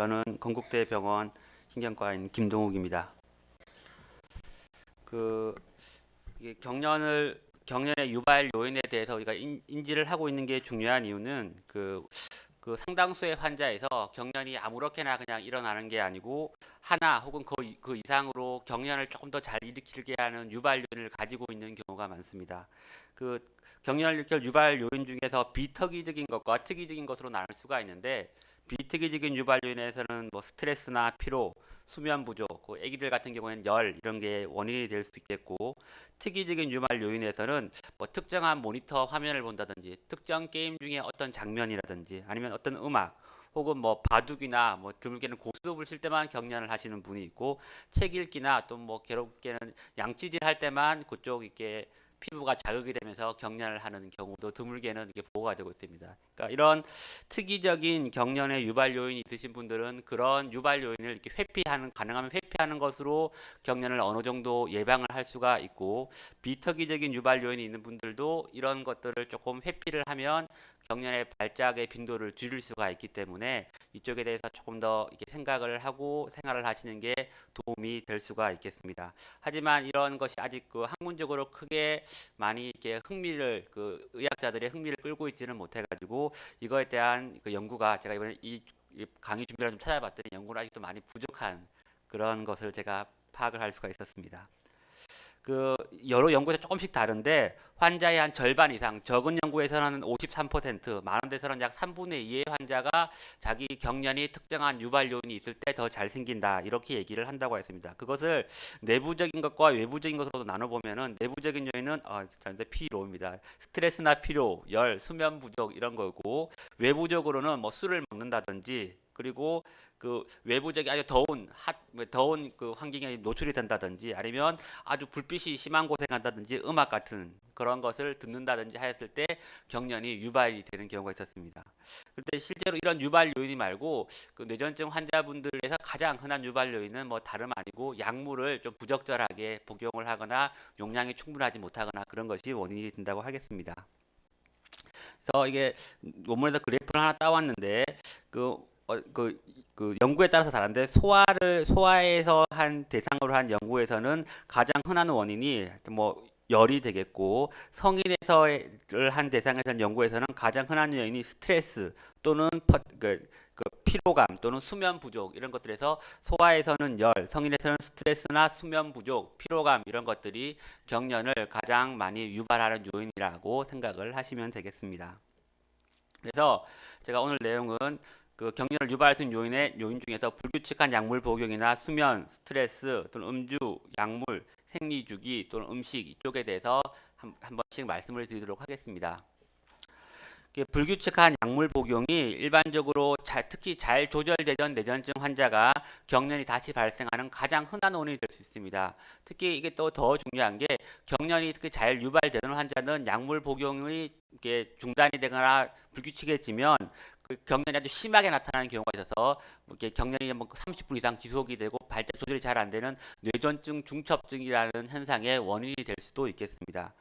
저는 건국대병원 신경과인 김동욱입니다. 이게 경련의 유발 요인에 대해서 우리가 인지를 하고 있는 게 중요한 이유는 그 상당수의 환자에서 경련이 아무렇게나 그냥 일어나는 게 아니고 하나 혹은 그 이상으로 경련을 조금 더 잘 일으키게 하는 유발 요인을 가지고 있는 경우가 많습니다. 그 경련을 일으킬 유발 요인 중에서 비특이적인 것과 특이적인 것으로 나눌 수가 있는데, 비특이적인 유발 요인에서는 뭐 스트레스나 피로, 수면 부족, 그 아기들 같은 경우에는 열 이런 게 원인이 될 수 있겠고, 특이적인 유발 요인에서는 뭐 특정한 모니터 화면을 본다든지, 특정 게임 중에 어떤 장면이라든지, 아니면 어떤 음악, 혹은 뭐 바둑이나 뭐 드물게는 고스톱을 칠 때만 경련을 하시는 분이 있고, 책 읽기나 또 뭐 괴롭게는 양치질 할 때만 그쪽 이렇게 피부가 자극이 되면서 경련을 하는 경우도 드물게는 이게 보고가 되고 있습니다. 그러니까 이런 특이적인 경련의 유발 요인이 있으신 분들은 그런 유발 요인을 이렇게 가능하면 회피하는 것으로 경련을 어느 정도 예방을 할 수가 있고, 비특이적인 유발 요인이 있는 분들도 이런 것들을 조금 회피를 하면 경련의 발작의 빈도를 줄일 수가 있기 때문에 이쪽에 대해서 조금 더 이렇게 생각을 하고 생활을 하시는 게 도움이 될 수가 있겠습니다. 하지만 이런 것이 아직 학문적으로 크게 많이 이렇게 의학자들의 흥미를 끌고 있지는 못해가지고, 이거에 대한 그 연구가, 제가 이번에 이 강의 준비를 좀 찾아봤더니 연구는 아직도 많이 부족한 그런 것을 제가 파악을 할 수가 있었습니다. 여러 연구에서 조금씩 다른데, 환자의 한 절반 이상, 적은 연구에서는 53%, 많은 데서는 약 3분의 2의 환자가 자기 경련이 특정한 유발 요인이 있을 때 더 잘 생긴다, 이렇게 얘기를 한다고 했습니다. 그것을 내부적인 것과 외부적인 것으로 나눠보면은, 내부적인 요인은 피로입니다. 스트레스나 피로, 열, 수면 부족 이런 거고, 외부적으로는 뭐 술을 먹는다든지, 그리고 그 외부적인 아주 더운 그 환경에 노출이 된다든지, 아니면 아주 불빛이 심한 곳에 간다든지, 음악 같은 그런 것을 듣는다든지 하였을 때 경련이 유발이 되는 경우가 있었습니다. 그런데 실제로 이런 유발 요인이 말고 그 뇌전증 환자분들에서 가장 흔한 유발 요인은 뭐 다름 아니고, 약물을 좀 부적절하게 복용을 하거나 용량이 충분하지 못하거나 그런 것이 원인이 된다고 하겠습니다. 그래서 이게 논문에서 그래프를 하나 따왔는데, 그, 어, 그, 그 연구에 따라서 다른데, 소아에서 한 대상으로 한 연구에서는 가장 흔한 원인이 뭐 열이 되겠고, 성인에서를 한 대상에서 연구에서는 가장 흔한 원인이 스트레스 또는 피로감 또는 수면 부족 이런 것들에서, 소아에서는 열, 성인에서는 스트레스나 수면 부족, 피로감 이런 것들이 경련을 가장 많이 유발하는 요인이라고 생각을 하시면 되겠습니다. 그래서 제가 오늘 내용은 그 경련을 유발할 수 있는 요인 중에서 불규칙한 약물 복용이나 수면, 스트레스 또는 음주, 약물, 생리주기 또는 음식 이쪽에 대해서 한 번씩 말씀을 드리도록 하겠습니다. 불규칙한 약물 복용이 일반적으로 특히 잘 조절되던 뇌전증 환자가 경련이 다시 발생하는 가장 흔한 원인이 될 수 있습니다. 특히 이게 또 더 중요한 게, 경련이 특히 잘 유발되는 환자는 약물 복용이 이게 중단이 되거나 불규칙해지면 그 경련이 아주 심하게 나타나는 경우가 있어서, 이렇게 경련이 뭐 30분 이상 지속이 되고 발작 조절이 잘 안 되는 뇌전증 중첩증이라는 현상의 원인이 될 수도 있겠습니다.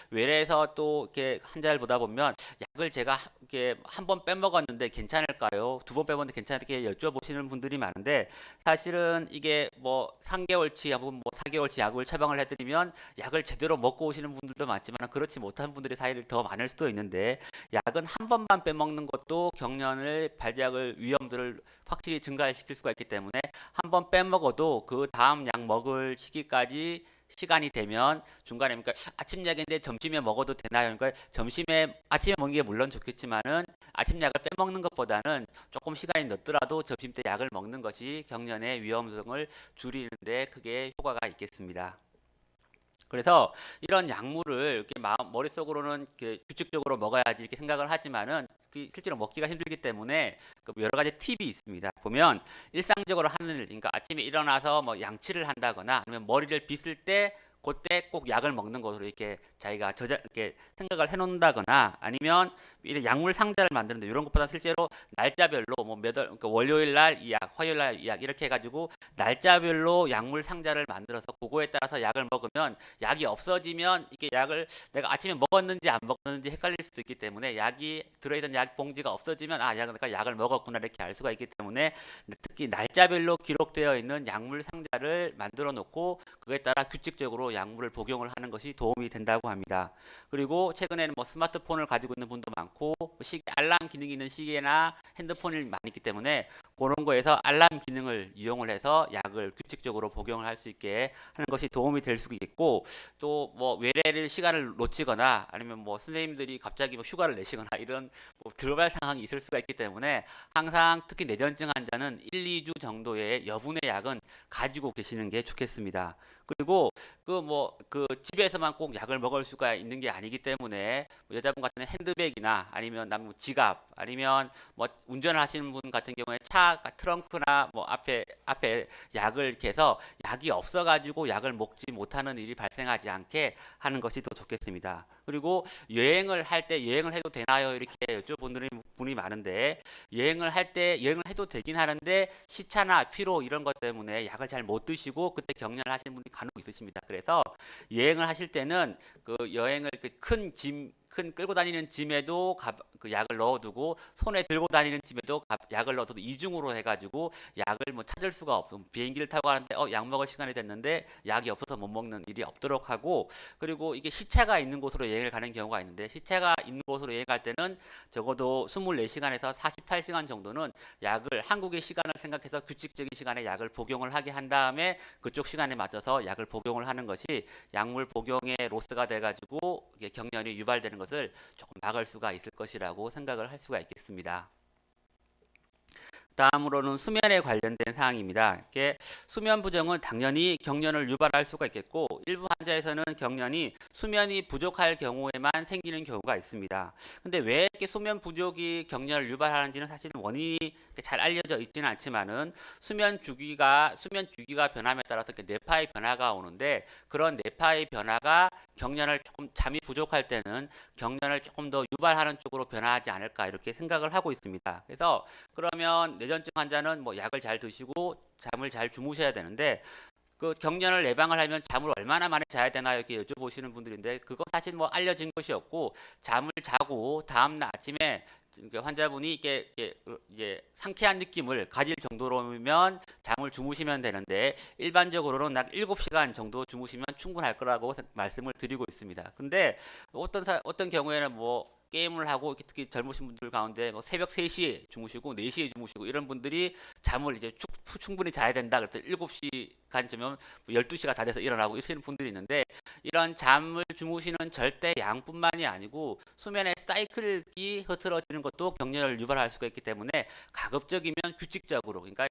외래에서 또 이렇게 환자를 보다 보면, 약을 제가 이렇게 한 번 빼먹었는데 괜찮을까요? 두 번 빼먹었는데 괜찮을까 여쭤보시는 분들이 많은데, 사실은 이게 뭐 3개월치 혹은 뭐 4개월치 약을 처방을 해드리면 약을 제대로 먹고 오시는 분들도 많지만, 그렇지 못한 분들의 사이를 더 많을 수도 있는데, 약은 한 번만 빼먹는 것도 경련을 발작을 위험들을 확실히 증가시킬 수가 있기 때문에, 한 번 빼먹어도 그 다음 약 먹을 시기까지 시간이 되면 중간에, 그러니까 아침 약인데 점심에 먹어도 되나요? 그러니까 아침에 먹는 게 물론 좋겠지만은, 아침 약을 빼먹는 것보다는 조금 시간이 늦더라도 점심 때 약을 먹는 것이 경련의 위험성을 줄이는데 크게 효과가 있겠습니다. 그래서 이런 약물을 이렇게 머릿속으로는 이렇게 규칙적으로 먹어야지 이렇게 생각을 하지만은, 실제로 먹기가 힘들기 때문에 여러 가지 팁이 있습니다. 보면 일상적으로 하는 일, 그러니까 아침에 일어나서 뭐 양치를 한다거나, 아니면 머리를 빗을 때 그때 꼭 약을 먹는 것으로 이렇게 자기가 이렇게 생각을 해놓는다거나 아니면 이런 약물 상자를 만드는데 이런 것보다 실제로 날짜별로 뭐 그러니까 월요일 날 이 약, 화요일 날 이 약 이렇게 해가지고 날짜별로 약물 상자를 만들어서 그거에 따라서 약을 먹으면 약이 없어지면 이게 약을 내가 아침에 먹었는지 안 먹었는지 헷갈릴 수도 있기 때문에 약이 들어있던 약 봉지가 없어지면 아, 내가 약을 먹었구나 이렇게 알 수가 있기 때문에 특히 날짜별로 기록되어 있는 약물 상자를 만들어 놓고 그에 따라 규칙적으로 약물을 복용을 하는 것이 도움이 된다고 합니다. 그리고 최근에는 뭐 스마트폰을 가지고 있는 분도 많고 시계 알람 기능이 있는 시계나 핸드폰이 많이 있기 때문에 그런 거에서 알람 기능을 이용을 해서 약을 규칙적으로 복용을 할 수 있게 하는 것이 도움이 될 수 있겠고 또 뭐 외래를 시간을 놓치거나 아니면 뭐 선생님들이 갑자기 뭐 휴가를 내시거나 이런 뭐 들어갈 상황이 있을 수가 있기 때문에 항상 특히 뇌전증 환자는 1, 2주 정도의 여분의 약은 가지고 계시는 게 좋겠습니다. 그리고 그 집에서만 꼭 약을 먹을 수가 있는 게 아니기 때문에 뭐 여자분 같은 경우는 핸드백이나 아니면 남은 지갑 아니면 뭐 운전을 하시는 분 같은 경우에 차 트렁크나 뭐 앞에 약을 이렇게 해서 약이 없어가지고 약을 먹지 못하는 일이 발생하지 않게 하는 것이 더 좋겠습니다. 그리고 여행을 할 때 여행을 해도 되나요? 이렇게 여쭤보는 분이 많은데 여행을 해도 되긴 하는데 시차나 피로 이런 것 때문에 약을 잘 못 드시고 그때 격려를 하시는 분이 간혹 있으십니다. 그래서 여행을 하실 때는 그 여행을 큰 끌고 다니는 짐에도 그 약을 넣어두고 손에 들고 다니는 짐에도 약을 넣어두고 이중으로 해가지고 약을 뭐 찾을 수가 없음. 비행기를 타고 가는데 약 먹을 시간이 됐는데 약이 없어서 못 먹는 일이 없도록 하고 그리고 이게 시차가 있는 곳으로 여행을 가는 경우가 있는데 시차가 있는 곳으로 여행 갈 때는 적어도 24시간에서 48시간 정도는 약을 한국의 시간을 생각해서 규칙적인 시간에 약을 복용을 하게 한 다음에 그쪽 시간에 맞춰서 약을 복용을 하는 것이 약물 복용의 로스가 돼가지고 이게 경련이 유발되는 것을 조금 막을 수가 있을 것이라고 생각을 할 수가 있겠습니다. 다음으로는 수면에 관련된 사항입니다. 이게 수면 부정은 당연히 경련을 유발할 수가 있겠고 일부 환자에서는 경련이 수면이 부족할 경우에만 생기는 경우가 있습니다. 근데 왜 이렇게 수면 부족이 경련을 유발하는지는 사실은 원인이 잘 알려져 있지는 않지만은 수면 주기가 변함에 따라서 뇌파의 변화가 오는데 그런 뇌파의 변화가 경련을 조금 잠이 부족할 때는 경련을 조금 더 유발하는 쪽으로 변화하지 않을까 이렇게 생각을 하고 있습니다. 그래서 그러면 뇌전증 환자는 뭐 약을 잘 드시고 잠을 잘 주무셔야 되는데 그 경련을 예방을 하면 잠을 얼마나 많이 자야 되나요? 이렇게 여쭤보시는 분들인데 그거 사실 뭐 알려진 것이 없고 잠을 자고 다음날 아침에 환자분이 이게 상쾌한 느낌을 가질 정도로면 잠을 주무시면 되는데 일반적으로는 약 7시간 정도 주무시면 충분할 거라고 말씀을 드리고 있습니다. 근데 어떤 경우에는 뭐 게임을 하고 특히 젊으신 분들 가운데 뭐 새벽 3시에 주무시고 4시에 주무시고 이런 분들이 잠을 이제 충분히 자야 된다 그래서 7시간쯤이면 12시가 다 돼서 일어나고 이러시는 분들이 있는데 이런 잠을 주무시는 절대 양뿐만이 아니고 수면의 사이클이 흐트러지는 것도 경련을 유발할 수가 있기 때문에 가급적이면 규칙적으로 그러니까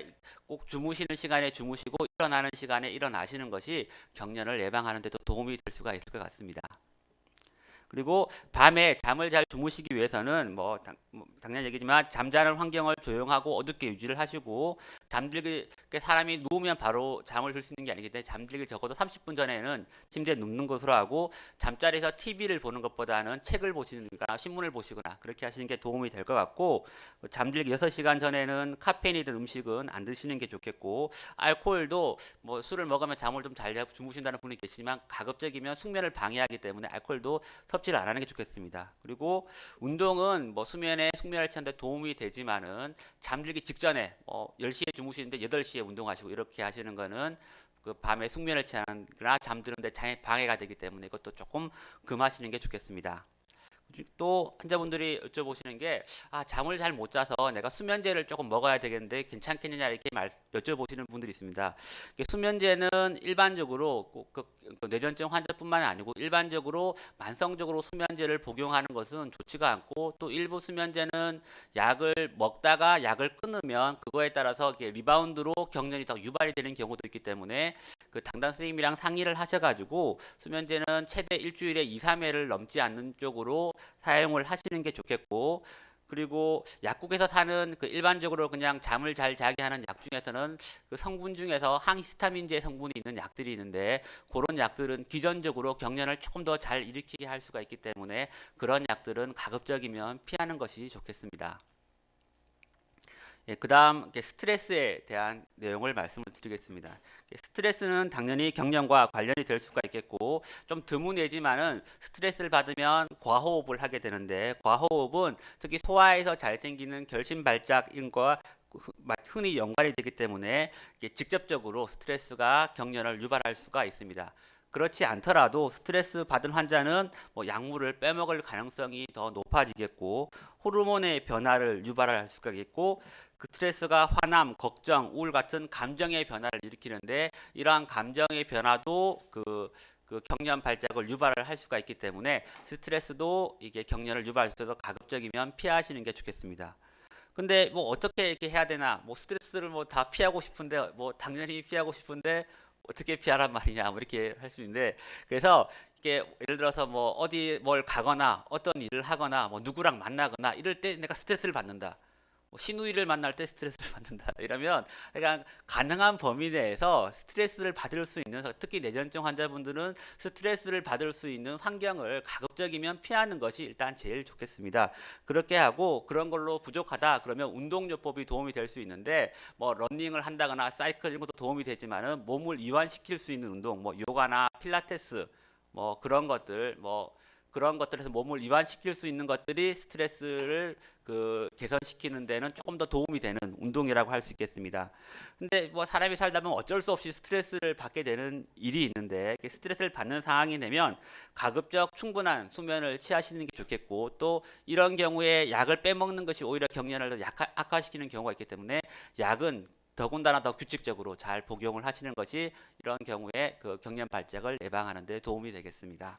꼭 주무시는 시간에 주무시고 일어나는 시간에 일어나시는 것이 경련을 예방하는 데도 도움이 될 수가 있을 것 같습니다. 그리고 밤에 잠을 잘 주무시기 위해서는 뭐 당연한 얘기지만 잠자는 환경을 조용하고 어둡게 유지를 하시고 잠들기 사람이 누우면 바로 잠을 들 수 있는 게 아니기 때문에 잠들기 적어도 30분 전에는 침대에 눕는 것으로 하고 잠자리에서 TV를 보는 것보다는 책을 보시거나 신문을 보시거나 그렇게 하시는 게 도움이 될 것 같고 잠들기 6시간 전에는 카페인이 든 음식은 안 드시는 게 좋겠고 알코올도 뭐 술을 먹으면 잠을 좀 잘 자고 주무신다는 분이 계시지만 가급적이면 숙면을 방해하기 때문에 알코올도 섭취를 안 하는 게 좋겠습니다. 그리고 운동은 뭐 숙면을 취하는데 도움이 되지만은 잠들기 직전에 10시에 주무시는데 8시에 운동하시고 이렇게 하시는 거는 그 밤에 숙면을 취하거나 잠드는데 방해가 되기 때문에 이것도 조금 금하시는 게 좋겠습니다. 또 환자분들이 여쭤보시는 게 잠을 잘 못 자서 내가 수면제를 조금 먹어야 되겠는데 괜찮겠느냐 이렇게 여쭤보시는 분들이 있습니다. 수면제는 일반적으로 그 뇌전증 환자뿐만 아니고 일반적으로 만성적으로 수면제를 복용하는 것은 좋지가 않고 또 일부 수면제는 약을 먹다가 약을 끊으면 그거에 따라서 리바운드로 경련이 더 유발이 되는 경우도 있기 때문에 그 담당 선생님이랑 상의를 하셔가지고 수면제는 최대 일주일에 2, 3회를 넘지 않는 쪽으로 사용을 하시는 게 좋겠고 그리고 약국에서 사는 그 일반적으로 그냥 잠을 잘 자게 하는 약 중에서는 그 성분 중에서 항히스타민제 성분이 있는 약들이 있는데 그런 약들은 기전적으로 경련을 조금 더 잘 일으키게 할 수가 있기 때문에 그런 약들은 가급적이면 피하는 것이 좋겠습니다. 예, 그다음 스트레스에 대한 내용을 말씀을 드리겠습니다. 스트레스는 당연히 경련과 관련이 될 수가 있겠고 좀 드문이지만은 스트레스를 받으면 과호흡을 하게 되는데 과호흡은 특히 소아에서 잘 생기는 결심 발작인과 흔히 연관이 되기 때문에 직접적으로 스트레스가 경련을 유발할 수가 있습니다. 그렇지 않더라도 스트레스 받은 환자는 뭐 약물을 빼먹을 가능성이 더 높아지겠고 호르몬의 변화를 유발할 수가 있겠고 그 스트레스가 화남, 걱정, 우울 같은 감정의 변화를 일으키는데 이러한 감정의 변화도 그 경련 발작을 유발을 할 수가 있기 때문에 스트레스도 이게 경련을 유발할 수 있어서 가급적이면 피하시는 게 좋겠습니다. 근데 뭐 어떻게 이렇게 해야 되나? 뭐 스트레스를 뭐 다 피하고 싶은데 뭐 당연히 피하고 싶은데 어떻게 피하란 말이냐? 뭐 이렇게 할 수 있는데 그래서 이게 예를 들어서 뭐 어디 뭘 가거나 어떤 일을 하거나 뭐 누구랑 만나거나 이럴 때 내가 스트레스를 받는다. 뭐 시누이를 만날 때 스트레스를 받는다 이러면 그냥 가능한 범위 내에서 스트레스를 받을 수 있는 특히 뇌전증 환자분들은 스트레스를 받을 수 있는 환경을 가급적이면 피하는 것이 일단 제일 좋겠습니다. 그렇게 하고 그런 걸로 부족하다 그러면 운동요법이 도움이 될 수 있는데 뭐 러닝을 한다거나 사이클 이런 것도 도움이 되지만은 몸을 이완시킬 수 있는 운동 뭐 요가나 필라테스 뭐 그런 것들 뭐 그런 것들에서 몸을 이완시킬 수 있는 것들이 스트레스를 개선시키는 데는 조금 더 도움이 되는 운동이라고 할 수 있겠습니다. 근데 뭐 사람이 살다 보면 어쩔 수 없이 스트레스를 받게 되는 일이 있는데 스트레스를 받는 상황이 되면 가급적 충분한 수면을 취하시는 게 좋겠고 또 이런 경우에 약을 빼먹는 것이 오히려 경련을 더 악화시키는 경우가 있기 때문에 약은 더군다나 더 규칙적으로 잘 복용을 하시는 것이 이런 경우에 그 경련 발작을 예방하는 데 도움이 되겠습니다.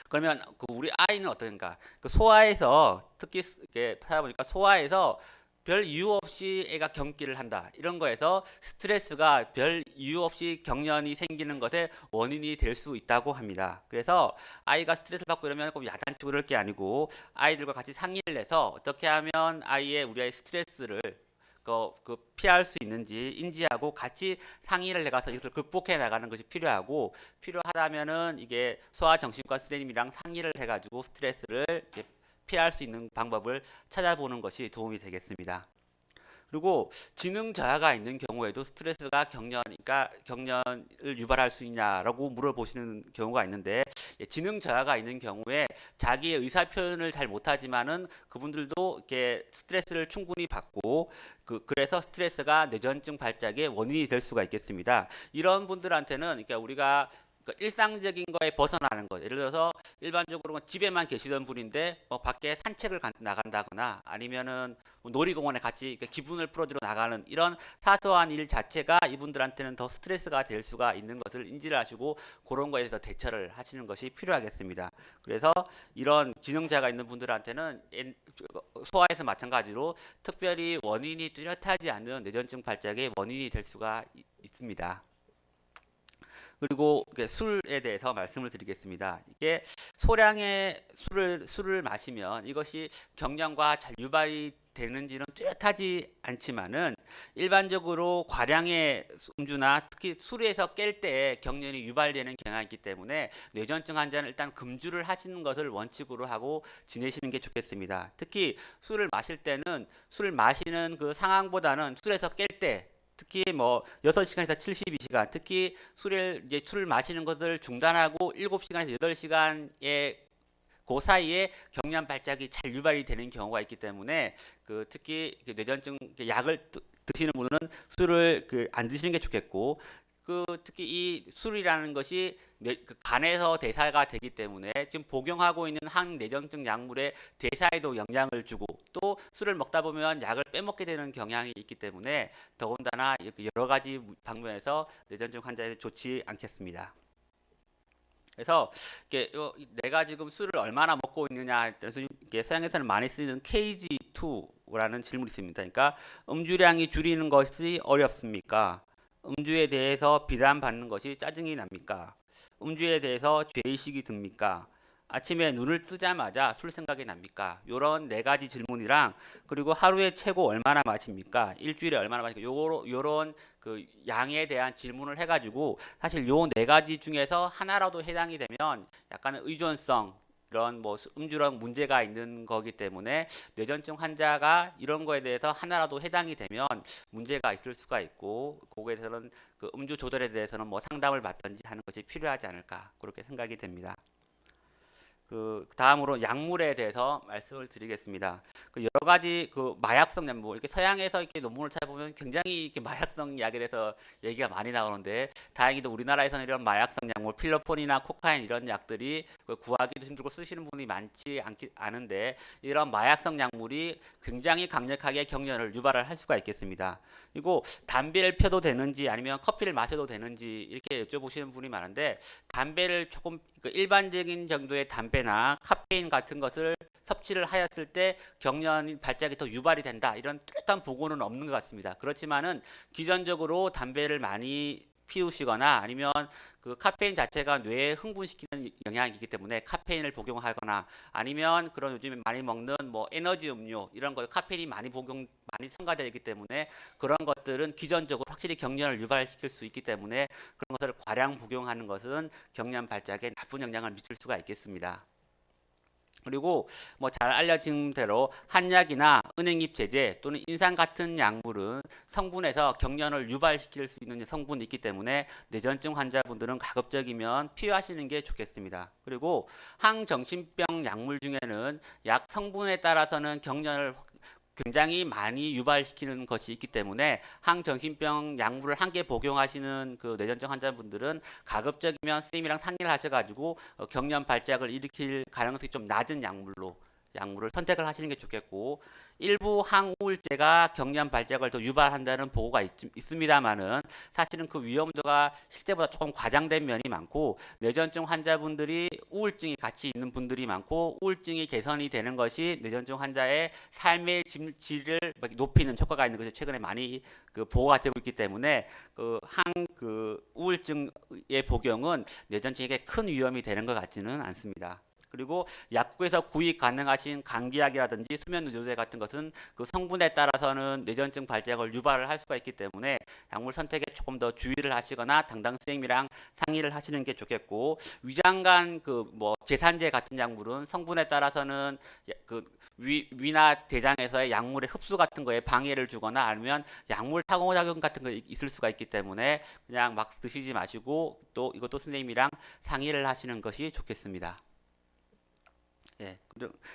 그러면 그 우리 아이는 어떤가? 그 소아에서 특히 이렇게 하다 보니까 소아에서 별 이유 없이 애가 경기를 한다. 이런 거에서 스트레스가 별 이유 없이 경련이 생기는 것의 원인이 될 수 있다고 합니다. 그래서 아이가 스트레스를 받고 이러면 꼭 야단치고 그럴 게 아니고 아이들과 같이 상의를 해서 어떻게 하면 우리 아이 스트레스를 피할 수 있는지 인지하고 같이 상의를 해가서 이것을 극복해 나가는 것이 필요하고 필요하다면은 이게 소아정신과 선생님이랑 상의를 해가지고 스트레스를 피할 수 있는 방법을 찾아보는 것이 도움이 되겠습니다. 그리고 지능 저하가 있는 경우에도 스트레스가 경련을 유발할 수 있냐라고 물어보시는 경우가 있는데 지능 저하가 있는 경우에 자기의 의사 표현을 잘 못하지만은 그분들도 이렇게 스트레스를 충분히 받고 그래서 스트레스가 뇌전증 발작의 원인이 될 수가 있겠습니다. 이런 분들한테는 그러니까 우리가 일상적인 거에 벗어나는 것. 예를 들어서 일반적으로 집에만 계시던 분인데 밖에 산책을 나간다거나 아니면은 놀이공원에 같이 기분을 풀어주러 나가는 이런 사소한 일 자체가 이분들한테는 더 스트레스가 될 수가 있는 것을 인지를 하시고 그런 거에 대해서 대처를 하시는 것이 필요하겠습니다. 그래서 이런 지능자가 있는 분들한테는 소아에서 마찬가지로 특별히 원인이 뚜렷하지 않은 뇌전증 발작의 원인이 될 수가 있습니다. 그리고 술에 대해서 말씀을 드리겠습니다. 이게 소량의 술을 마시면 이것이 경련과 잘 유발이 되는지는 뚜렷하지 않지만은 일반적으로 과량의 음주나 특히 술에서 깰 때 경련이 유발되는 경향이 있기 때문에 뇌전증 환자는 일단 금주를 하시는 것을 원칙으로 하고 지내시는 게 좋겠습니다. 특히 술을 마실 때는 술 마시는 그 상황보다는 술에서 깰 때 특히 뭐 6시간에서 72시간 특히 술을 마시는 것을 중단하고 7시간에서 8시간의 그 사이에 경련 발작이 잘 유발이 되는 경우가 있기 때문에 특히 뇌전증 약을 드시는 분은 술을 안 드시는 게 좋겠고 특히 이 술이라는 것이 간에서 대사가 되기 때문에 지금 복용하고 있는 항내전증 약물의 대사에도 영향을 주고 또 술을 먹다 보면 약을 빼먹게 되는 경향이 있기 때문에 더군다나 여러 가지 방면에서 뇌전증 환자에 좋지 않겠습니다. 그래서 내가 지금 술을 얼마나 먹고 있느냐 그래서 서양에서는 많이 쓰는 KG2라는 질문이 있습니다. 그러니까 음주량이 줄이는 것이 어렵습니까? 음주에 대해서 비난받는 것이 짜증이 납니까? 음주에 대해서 죄의식이 듭니까? 아침에 눈을 뜨자마자 술 생각이 납니까? 요런 네 가지 질문이랑 그리고 하루에 최고 얼마나 마십니까? 일주일에 얼마나 마십니까? 요런 그 양에 대한 질문을 해가지고 사실 요 네 가지 중에서 하나라도 해당이 되면 약간은 의존성 이런 뭐 음주랑 문제가 있는 거기 때문에 뇌전증 환자가 이런 거에 대해서 하나라도 해당이 되면 문제가 있을 수가 있고 거기에 대해서는 그 음주 조절에 대해서는 뭐 상담을 받든지 하는 것이 필요하지 않을까 그렇게 생각이 됩니다. 그 다음으로 약물에 대해서 말씀을 드리겠습니다. 그 여러 가지 그 마약성 약물 이렇게 서양에서 이렇게 논문을 찾아보면 굉장히 이렇게 마약성 약에 대해서 얘기가 많이 나오는데 다행히도 우리나라에서는 이런 마약성 약물 필로폰이나 코카인 이런 약들이 그 구하기도 힘들고 쓰시는 분이 많지 않은데 이런 마약성 약물이 굉장히 강력하게 경련을 유발을 할 수가 있겠습니다. 그리고 담배를 펴도 되는지 아니면 커피를 마셔도 되는지 이렇게 여쭤보시는 분이 많은데 담배를 조금 그 일반적인 정도의 담배나 카페인 같은 것을 섭취를 하였을 때 경련 발작이 더 유발이 된다. 이런 뚜렷한 보고는 없는 것 같습니다. 그렇지만은 기존적으로 담배를 많이 피우시거나 아니면 그 카페인 자체가 뇌에 흥분시키는 영향이 있기 때문에 카페인을 복용하거나 아니면 그런 요즘에 많이 먹는 뭐 에너지 음료 이런 거 카페인이 많이 첨가되어 있기 때문에 그런 것들은 기존적으로 확실히 경련을 유발시킬 수 있기 때문에 그런 것을 과량 복용하는 것은 경련 발작에 나쁜 영향을 미칠 수가 있겠습니다. 그리고 뭐 잘 알려진 대로 한약이나 은행잎 제제 또는 인상 같은 약물은 성분에서 경련을 유발시킬 수 있는 성분이 있기 때문에 뇌전증 환자분들은 가급적이면 피하시는 게 좋겠습니다. 그리고 항정신병 약물 중에는 약 성분에 따라서는 경련을 굉장히 많이 유발시키는 것이 있기 때문에 항정신병 약물을 한 개 복용하시는 그 뇌전증 환자분들은 가급적이면 선생님이랑 상의를 하셔가지고 경련 발작을 일으킬 가능성이 좀 낮은 약물을 선택을 하시는 게 좋겠고 일부 항우울제가 경련 발작을 더 유발한다는 보고가 있습니다만은 사실은 그 위험도가 실제보다 조금 과장된 면이 많고 뇌전증 환자분들이 우울증이 같이 있는 분들이 많고 우울증이 개선이 되는 것이 뇌전증 환자의 삶의 질을 높이는 효과가 있는 것이 최근에 많이 그 보고가 되고 있기 때문에 그 우울증의 복용은 뇌전증에게 큰 위험이 되는 것 같지는 않습니다. 그리고 약국에서 구입 가능하신 감기약이라든지 수면요새 같은 것은 그 성분에 따라서는 뇌전증 발작을 유발을 할 수가 있기 때문에 약물 선택에 조금 더 주의를 하시거나 당당 선생님이랑 상의를 하시는 게 좋겠고 위장관 그 뭐 제산제 같은 약물은 성분에 따라서는 그 위나 대장에서의 약물의 흡수 같은 거에 방해를 주거나 아니면 약물 상호작용 같은 거 있을 수가 있기 때문에 그냥 막 드시지 마시고 또 이것도 선생님이랑 상의를 하시는 것이 좋겠습니다. 예,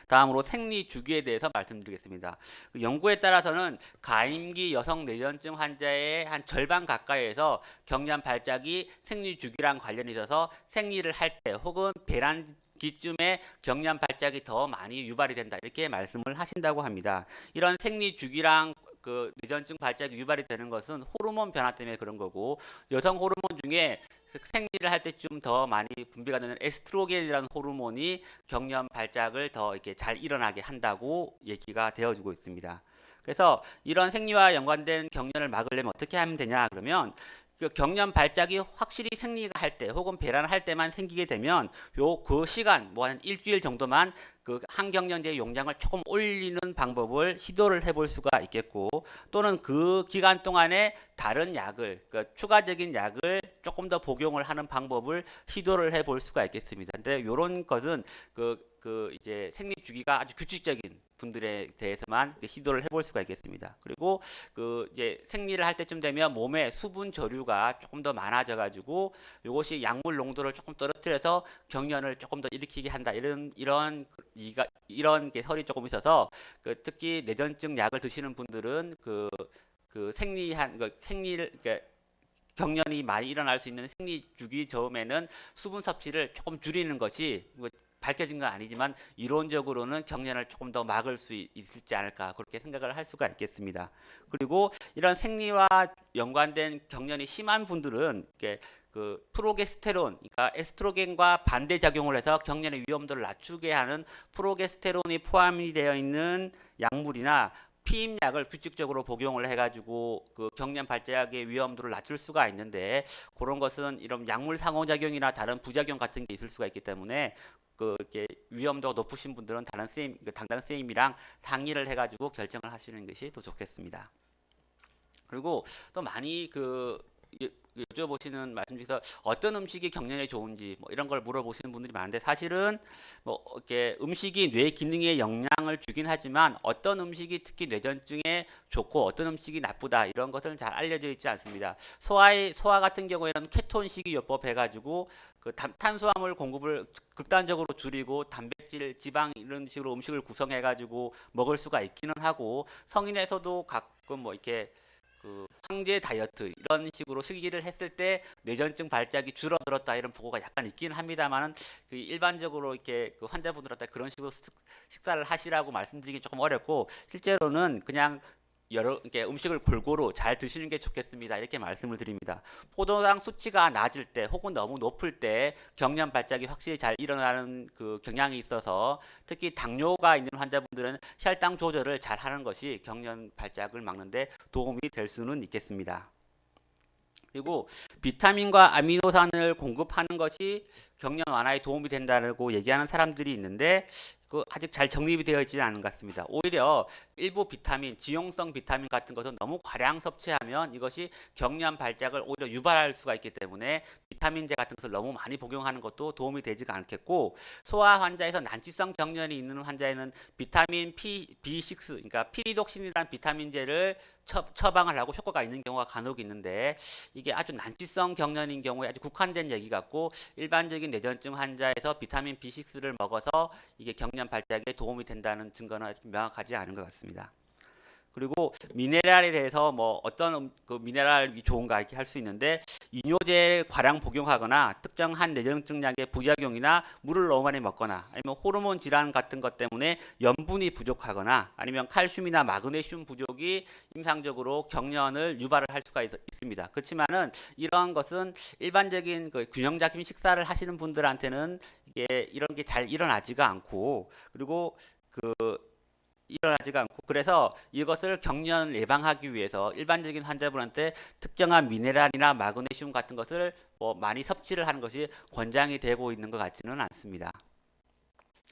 다음으로 생리 주기에 대해서 말씀드리겠습니다. 연구에 따라서는 가임기 여성 뇌전증 환자의 한 절반 가까이에서 경련 발작이 생리 주기랑 관련이 있어서 생리를 할 때 혹은 배란기쯤에 경련 발작이 더 많이 유발이 된다 이렇게 말씀을 하신다고 합니다. 이런 생리 주기랑 그 뇌전증 발작이 유발이 되는 것은 호르몬 변화 때문에 그런 거고 여성 호르몬 중에 생리를 할 때쯤 더 많이 분비가 되는 에스트로겐이라는 호르몬이 경련 발작을 더 이렇게 잘 일어나게 한다고 얘기가 되어지고 있습니다. 그래서 이런 생리와 연관된 경련을 막으려면 어떻게 하면 되냐 그러면 그 경련 발작이 확실히 생리가 할 때 혹은 배란을 할 때만 생기게 되면 그 시간 뭐 한 일주일 정도만 그 항경련제 용량을 조금 올리는 방법을 시도를 해볼 수가 있겠고 또는 그 기간 동안에 다른 약을 그러니까 추가적인 약을 조금 더 복용을 하는 방법을 시도를 해볼 수가 있겠습니다. 근데 이런 것은 그 이제 생리 주기가 아주 규칙적인 분들에 대해서만 시도를 해볼 수가 있겠습니다. 그리고 그 이제 생리를 할 때쯤 되면 몸에 수분 저류가 조금 더 많아져 가지고 이것이 약물 농도를 조금 떨어뜨려서 경련을 조금 더 일으키게 한다. 이런 게 설이 조금 있어서 그 특히 뇌전증 약을 드시는 분들은 그 생리를 경련이 많이 일어날 수 있는 생리 주기 즈음에는 수분 섭취를 조금 줄이는 것이 밝혀진 건 아니지만 이론적으로는 경련을 조금 더 막을 수 있을지 않을까 그렇게 생각을 할 수가 있겠습니다. 그리고 이런 생리와 연관된 경련이 심한 분들은 그 프로게스테론, 그러니까 에스트로겐과 반대 작용을 해서 경련의 위험도를 낮추게 하는 프로게스테론이 포함이 되어 있는 약물이나 피임약을 규칙적으로 복용을 해가지고 그 경련 발작의 위험도를 낮출 수가 있는데 그런 것은 이런 약물 상호작용이나 다른 부작용 같은 게 있을 수가 있기 때문에 그 이렇게 위험도가 높으신 분들은 다른 선생님, 담당 선생님이랑 상의를 해가지고 결정을 하시는 것이 더 좋겠습니다. 그리고 또 많이 여쭤보시는 말씀 중에서 어떤 음식이 경련에 좋은지 뭐 이런 걸 물어보시는 분들이 많은데 사실은 뭐 이렇게 음식이 뇌 기능에 영향을 주긴 하지만 어떤 음식이 특히 뇌전증에 좋고 어떤 음식이 나쁘다 이런 것은 잘 알려져 있지 않습니다. 소화 같은 경우에는 케톤 식이요법 해가지고 그 탄수화물 공급을 극단적으로 줄이고 단백질, 지방 이런 식으로 음식을 구성해가지고 먹을 수가 있기는 하고 성인에서도 가끔 뭐 이렇게 그 황제 다이어트 이런 식으로 쓰기를 했을 때 뇌전증 발작이 줄어들었다 이런 보고가 약간 있기는 합니다만은 그 일반적으로 이렇게 그 환자분들한테 그런 식으로 식사를 하시라고 말씀드리기 조금 어렵고 실제로는 그냥 여러 이렇게 음식을 골고루 잘 드시는 게 좋겠습니다. 이렇게 말씀을 드립니다. 포도당 수치가 낮을 때 혹은 너무 높을 때 경련 발작이 확실히 잘 일어나는 그 경향이 있어서 특히 당뇨가 있는 환자분들은 혈당 조절을 잘 하는 것이 경련 발작을 막는데 도움이 될 수는 있겠습니다. 그리고 비타민과 아미노산을 공급하는 것이 경련 완화에 도움이 된다고 얘기하는 사람들이 있는데 그 아직 잘 정립이 되어 있지는 않은 것 같습니다. 오히려 일부 비타민, 지용성 비타민 같은 것은 너무 과량 섭취하면 이것이 경련 발작을 오히려 유발할 수가 있기 때문에 비타민제 같은 것을 너무 많이 복용하는 것도 도움이 되지가 않겠고 소아 환자에서 난치성 경련이 있는 환자에는 비타민 B6, 그러니까 피리독신이라는 비타민제를 처방을 하고 효과가 있는 경우가 간혹 있는데 이게 아주 난치성 경련인 경우에 아주 국한된 얘기 같고 일반적인 뇌전증 환자에서 비타민 B6를 먹어서 이게 경련 발작에 도움이 된다는 증거는 아직 명확하지 않은 것 같습니다. 그리고 미네랄에 대해서 뭐 어떤 그 미네랄이 좋은가 이렇게 할 수 있는데 이뇨제 과량 복용하거나 특정한 뇌전증 약의 부작용이나 물을 너무 많이 먹거나 아니면 호르몬 질환 같은 것 때문에 염분이 부족하거나 아니면 칼슘이나 마그네슘 부족이 임상적으로 경련을 유발을 할 수가 있습니다. 그렇지만은 이런 것은 일반적인 그 균형 잡힌 식사를 하시는 분들한테는 이게 이런 게 잘 일어나지가 않고 그리고 일어나지가 않고 그래서 이것을 경련을 예방하기 위해서 일반적인 환자분한테 특정한 미네랄이나 마그네슘 같은 것을 뭐 많이 섭취를 하는 것이 권장이 되고 있는 것 같지는 않습니다.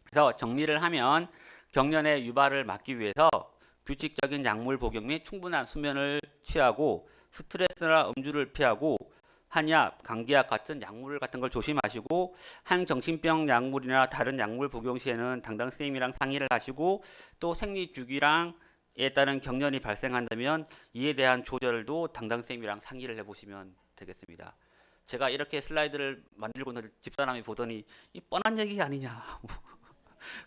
그래서 정리를 하면 경련의 유발을 막기 위해서 규칙적인 약물 복용 및 충분한 수면을 취하고 스트레스나 음주를 피하고 한약, 감기약 같은 약물 같은 걸 조심하시고 항정신병 약물이나 다른 약물 복용 시에는 담당 선생님이랑 상의를 하시고 또 생리 주기랑에 따른 경련이 발생한다면 이에 대한 조절도 담당 선생님이랑 상의를 해보시면 되겠습니다. 제가 이렇게 슬라이드를 만들고 있는 집사람이 보더니 이 뻔한 얘기 아니냐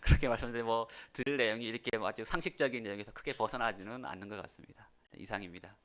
그렇게 말씀드렸는데 뭐 들을 내용이 이렇게 아주 상식적인 내용에서 크게 벗어나지는 않는 것 같습니다. 이상입니다.